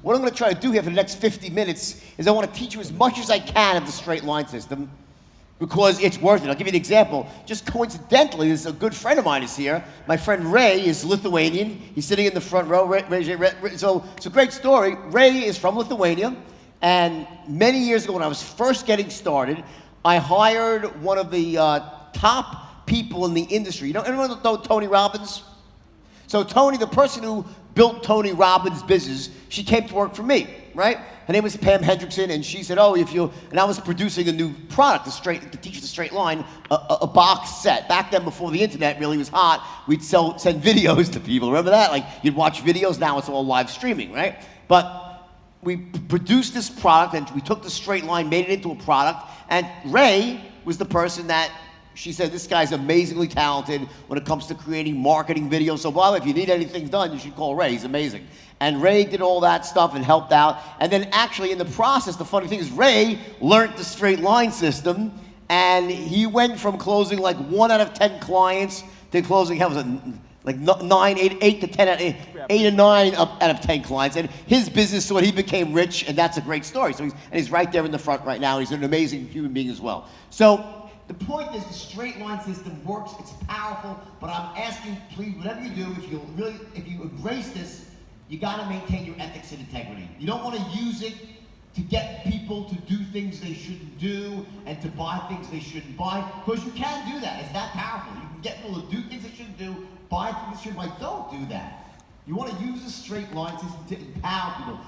what I'm going to try to do here for the next 50 minutes is I want to teach you as much as I can of the straight line system, because it's worth it. I'll give you an example. Just coincidentally, this is a good friend of mine is here. My friend Ray is Lithuanian. He's sitting in the front row. So it's a great story. Ray is from Lithuania, and many years ago when I was first getting started, I hired one of the top people in the industry. You know, everyone know Tony Robbins? So Tony, the person who built Tony Robbins' business, she came to work for me, right? Her name was Pam Hendrickson, and she said, oh, and I was producing a new product to teach the straight line, a box set. Back then, before the internet really was hot, we'd send videos to people. Remember that? Like, you'd watch videos, now it's all live streaming, right? But we produced this product, and we took the straight line, made it into a product, and Ray was the person that she said, this guy's amazingly talented when it comes to creating marketing videos. So, well, if you need anything done, you should call Ray. He's amazing. And Ray did all that stuff and helped out. And then actually in the process, the funny thing is Ray learned the straight line system, and he went from closing like 1 out of 10 clients to closing, how was it, like 8 to 10, 8 or 9 out of 10 clients. And his business, so he became rich, and that's a great story. So he's right there in the front right now. He's an amazing human being as well. So the point is the straight line system works, it's powerful, but I'm asking, please, whatever you do, if you embrace this, you gotta maintain your ethics and integrity. You don't wanna use it to get people to do things they shouldn't do and to buy things they shouldn't buy, because you can do that. It's that powerful. You can get people to do things they shouldn't do, buy things they shouldn't buy. Don't do that. You wanna use the straight line system to empower people.